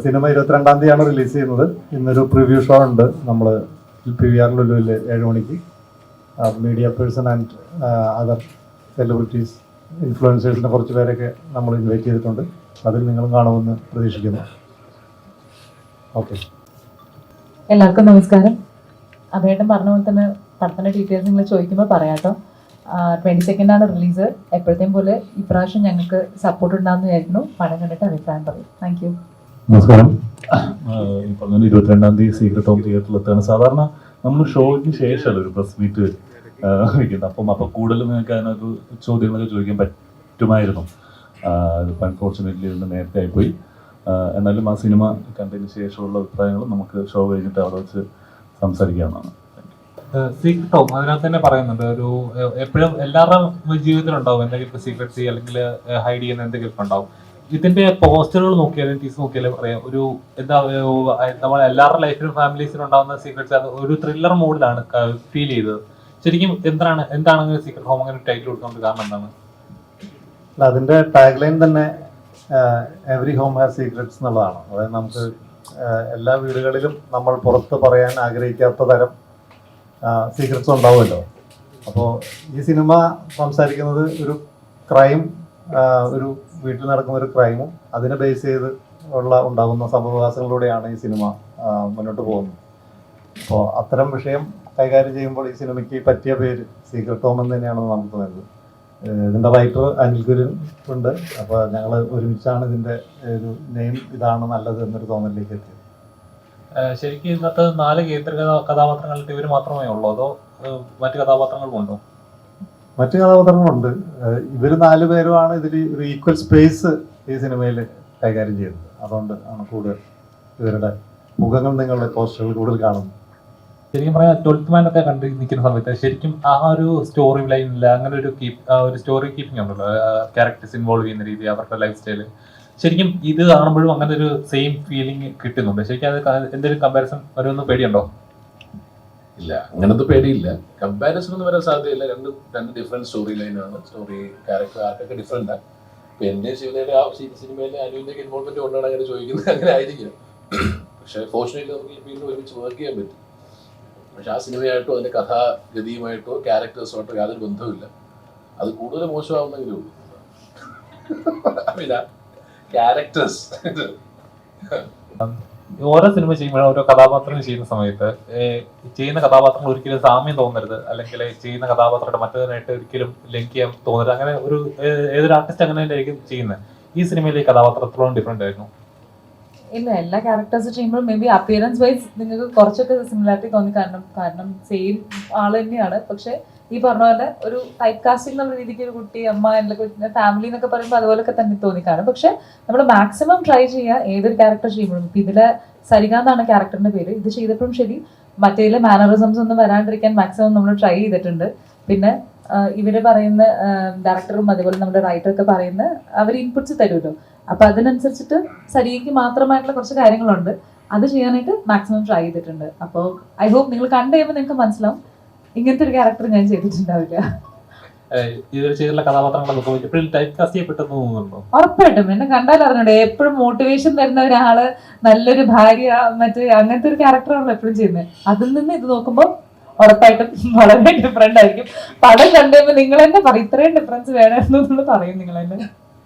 Cinema 22-ാം തീയതിയാണ് release ചെയ്യുന്നത്. ഇന്നൊരു പ്രിവ്യൂ ഷോ ഉണ്ട് നമ്മൾ PVR ലുലുവിൽ 7 മണിക്ക്. Media person and other celebrities ഇൻഫ്ലുവൻസേഴ്സിനെ കുറച്ച് പേരൊക്കെ നമ്മൾ ഇൻവൈറ്റ് ചെയ്തിട്ടുണ്ട്. അതിൽ നിങ്ങളും കാണുമെന്ന് പ്രതീക്ഷിക്കുന്നു. ഓക്കെ, എല്ലാവർക്കും നമസ്കാരം. അഭേട്ടൻ പറഞ്ഞ പോലെ തന്നെ പടത്തിൻ്റെ ഡീറ്റെയിൽസ് നിങ്ങൾ ചോദിക്കുമ്പോൾ പറയാട്ടോ. 22nd release. എപ്പോഴത്തെയും പോലെ ഇപ്രാവശ്യം ഞങ്ങൾക്ക് സപ്പോർട്ട് ഉണ്ടാകുന്ന വിചാരിക്കുന്നു. പടം കണ്ടിട്ട് അഭിപ്രായം പറയും. Thank you. നമസ്കാരം. ഈ പറഞ്ഞ 22-ാം തീയതി സീക്രട്ട് ഹോം തിയേറ്ററിലെത്താണ്. സാധാരണ നമ്മൾ ഷോയ്ക്ക് ശേഷമല്ല ഒരു പ്രസ് മീറ്റ് വയ്ക്കുന്നത്. അപ്പോൾ കൂടുതൽ നിങ്ങൾക്ക് അതിനൊരു ചോദ്യങ്ങളൊക്കെ ചോദിക്കാൻ പറ്റുമായിരുന്നു. അൺഫോർച്ചുനേറ്റ്ലി ഇതിന് നേരത്തെ ആയിപ്പോയി. എന്നാലും ആ സിനിമ കണ്ടതിന് ശേഷമുള്ള അഭിപ്രായങ്ങൾ നമുക്ക് ഷോ കഴിഞ്ഞിട്ട് അവിടെ വെച്ച് സംസാരിക്കാവുന്നതാണ്. സീക്രട്ട് ഹോം അതിനകത്ത് തന്നെ പറയുന്നുണ്ട്, ഒരു എപ്പോഴും എല്ലാവരുടെയും ജീവിതത്തിലുണ്ടാവും എന്തെങ്കിലും സീക്രട്സ് അല്ലെങ്കിൽ ഹൈഡ് ചെയ്യുന്ന എന്തെങ്കിലും ഉണ്ടാവും. ഇതിന്റെ പോസ്റ്ററുകൾ നോക്കിയാലും ടീസ് നോക്കിയാലും പറയാം, ഒരു എന്താ നമ്മൾ എല്ലാവരുടെ ലൈഫിലും ഫാമിലീസിലും ഉണ്ടാകുന്ന സീക്രട്സ് ഒരു ത്രില്ലർ മോഡിലാണ് ഫീൽ ചെയ്തത്. ശരിക്കും എന്താണ് സീക്രട്ട് ഹോം അങ്ങനെ ടൈറ്റിൽ കൊടുക്കാൻ കാരണം എന്താണ്? അതിൻ്റെ ടാഗ് ലൈൻ തന്നെ എവറി ഹോം ഹാസ് സീക്രട്സ് എന്നുള്ളതാണ്. അതായത് നമുക്ക് എല്ലാ വീടുകളിലും നമ്മൾ പുറത്ത് പറയാൻ ആഗ്രഹിക്കാത്ത തരം സീക്രട്സ് ഉണ്ടാവുമല്ലോ. അപ്പോൾ ഈ സിനിമ സംസാരിക്കുന്നത് ഒരു ക്രൈം, ഒരു വീട്ടിൽ നടക്കുന്ന ഒരു ക്രൈമും അതിനെ ബേസ് ചെയ്ത് ഉണ്ടാകുന്ന സംഭവവികാസങ്ങളിലൂടെയാണ് ഈ സിനിമ മുന്നോട്ട് പോകുന്നത്. അപ്പോൾ അത്തരം വിഷയം കൈകാര്യം ചെയ്യുമ്പോൾ ഈ സിനിമയ്ക്ക് പറ്റിയ പേര് സീക്രട്ട് ഹോം എന്ന് തന്നെയാണെന്ന് നമുക്ക് തോന്നുന്നത്. ഇതിൻ്റെ റൈറ്റർ അനിൽ കുര്യൻ ഉണ്ട്. അപ്പോൾ ഞങ്ങൾ ഒരുമിച്ചാണ് ഇതിൻ്റെ ഒരു നെയിം ഇതാണ് നല്ലത് എന്നൊരു തോന്നലിലേക്ക് എത്തിയത്. ശരിക്കും ഇന്നത്തെ 4 കേന്ദ്ര കഥാപാത്രങ്ങളുടെ ഇവർ മാത്രമേ ഉള്ളൂ, അതോ മറ്റു കഥാപാത്രങ്ങളും ഉണ്ടോ? മറ്റു കഥാപാത്രങ്ങളുണ്ട്. ഇവർ 4 പേരുമാണ് ഇതിൽ ഒരു ഈക്വൽ സ്പേസ് ഈ സിനിമയിൽ കൈകാര്യം ചെയ്യുന്നത്. അതുകൊണ്ട് ആണ് കൂടുതൽ ഇവരുടെ മുഖങ്ങൾ നിങ്ങളുടെ പോസ്റ്ററുകൾ കൂടുതൽ കാണുന്നു. ശരിക്കും പറയാം, 12th Man ഒക്കെ കണ്ട് നിൽക്കുന്ന സമയത്ത് ശരിക്കും ആ ഒരു സ്റ്റോറി ലൈനില്ല, അങ്ങനെ ഒരു സ്റ്റോറി കീപ്പിംഗ് ഉണ്ടല്ലോ, ക്യാരക്ടേഴ്സ് ഇൻവോൾവ് ചെയ്യുന്ന രീതി, അവരുടെ ലൈഫ് സ്റ്റൈല്. ശരിക്കും ഇത് കാണുമ്പോഴും അങ്ങനെ ഒരു സെയിം ഫീലിംഗ് കിട്ടുന്നുണ്ട്. ശരിക്കും അത് എന്തെങ്കിലും കമ്പാരിസൺ വരുമെന്ന് പേടിയുണ്ടോ? ഇല്ല, അങ്ങനത്തെ പേടിയില്ല. കമ്പാരിസൺ ഒന്നും വരാൻ സാധ്യതയില്ല. രണ്ട് ഡിഫറെന്റ് സ്റ്റോറി ലൈനാണ്. സ്റ്റോറി ക്യാരക്ടർ ആർക്കൊക്കെ ഡിഫറെന്റാണ്. ഇപ്പൊ എന്റെ ശിവനയുടെ ആ സിനിമയിലെ അനുവിന്റെ ഇൻവോൾവ്മെന്റ് കൊണ്ടാണ് അങ്ങനെ ചോദിക്കുന്നത്. അങ്ങനെ ആയിരിക്കും. പക്ഷെ ഫോർച്യുനേറ്റ്ലി നമുക്ക് വീണ്ടും ഒരുമിച്ച് വർക്ക് ചെയ്യാൻ പറ്റും. പക്ഷെ ആ സിനിമയായിട്ടോ അതിന്റെ കഥാഗതിയുമായിട്ടോ ക്യാരക്ടേഴ്സുമായിട്ടോ യാതൊരു ബന്ധവുമില്ല. അത് കൂടുതൽ മോശമാവുന്നെങ്കിലും ഉള്ളൂ. ക്യാരക്ടേഴ്സ് ഓരോ സിനിമ ചെയ്യുമ്പോഴും ഓരോ കഥാപാത്രങ്ങൾ ചെയ്യുന്ന സമയത്ത് ചെയ്യുന്ന കഥാപാത്രങ്ങൾ ഒരിക്കലും സാമ്യം തോന്നരുത്, അല്ലെങ്കിൽ ചെയ്യുന്ന കഥാപാത്രത്തെ മറ്റേതിനായിട്ട് ഒരിക്കലും ലിങ്ക് ചെയ്യാൻ തോന്നരുത്. അങ്ങനെ ഒരു ഏതൊരു ആർട്ടിസ്റ്റ് അങ്ങനെ ആയിരിക്കും ചെയ്യുന്നത്. ഈ സിനിമയിലെ കഥാപാത്രത്തോളം ഡിഫറെന്റ് ആയിരുന്നു. ഇല്ല, എല്ലാ ക്യാരക്ടേഴ്സ് ചെയ്യുമ്പോൾ മേ ബി അപ്പിയറൻസ് വൈസ് നിങ്ങൾക്ക് കുറച്ചൊക്കെ സിമിലാരിറ്റി തോന്നി. കാരണം സെയിം ആള് തന്നെയാണ്. പക്ഷെ ഈ പറഞ്ഞ പോലെ ഒരു ടൈപ്പ് കാസ്റ്റിംഗ് എന്നുള്ള രീതിക്ക് ഒരു കുട്ടി, അമ്മ, എല്ലാ ഫാമിലി എന്നൊക്കെ പറയുമ്പോൾ അതുപോലൊക്കെ തന്നെ തോന്നിക്കാണും. പക്ഷെ നമ്മൾ മാക്സിമം ട്രൈ ചെയ്യുക ഏതൊരു ക്യാരക്ടർ ചെയ്യുമ്പോഴും. ഇപ്പം ഇതിലെ സരിക എന്നാണ് ക്യാരക്ടറിന്റെ പേര്. ഇത് ചെയ്തപ്പോഴും ശരി, മറ്റേതിലെ മാനറിസംസ് ഒന്നും വരാണ്ടിരിക്കാൻ മാക്സിമം നമ്മൾ ട്രൈ ചെയ്തിട്ടുണ്ട്. പിന്നെ ഇവര് പറയുന്ന ഡയറക്ടറും അതുപോലെ നമ്മുടെ റൈറ്ററൊക്കെ പറയുന്ന അവർ ഇൻപുട്സ് തരുമല്ലോ. അപ്പൊ അതിനനുസരിച്ചിട്ട് സരികയ്ക്ക് മാത്രമായിട്ടുള്ള കുറച്ച് കാര്യങ്ങളുണ്ട്, അത് ചെയ്യാനായിട്ട് മാക്സിമം ട്രൈ ചെയ്തിട്ടുണ്ട്. അപ്പോൾ ഐ ഹോപ്പ് നിങ്ങൾ കണ്ടു കഴിയുമ്പോൾ നിങ്ങൾക്ക് മനസ്സിലാവും ഇങ്ങനത്തെ ഒരു ക്യാരക്ടർ ഞാൻ ചെയ്തിട്ടുണ്ടാവില്ല. ഇതിൽ ചെയ്തുള്ള കഥാപാത്രങ്ങളൊക്കെ എപ്പോഴും ടൈപ്പ് കാസ്റ്റ് ചെയ്യപ്പെട്ടെന്ന് തോന്നുന്നുണ്ടോ? ഉറപ്പായിട്ടും എന്നെ കണ്ടാൽ അറിഞ്ഞൂടെ, എപ്പോഴും മോട്ടിവേഷൻ തരുന്ന ഒരാള്, നല്ലൊരു ഭാര്യ, മറ്റേ അങ്ങനത്തെ ഒരു ക്യാരക്ടറാണല്ലോ എപ്പോഴും ചെയ്യുന്നത്. അതിൽ നിന്ന് ഇത് നോക്കുമ്പോൾ ഉറപ്പായിട്ടും വളരെ ഡിഫറെന്റ് ആയിരിക്കും. പടം കണ്ടുകഴിയുമ്പോൾ നിങ്ങൾ തന്നെ പറയും ഇത്രയും ഡിഫറൻസ് വേണമായിരുന്നു എന്നുള്ളത് പറയും നിങ്ങൾ തന്നെ.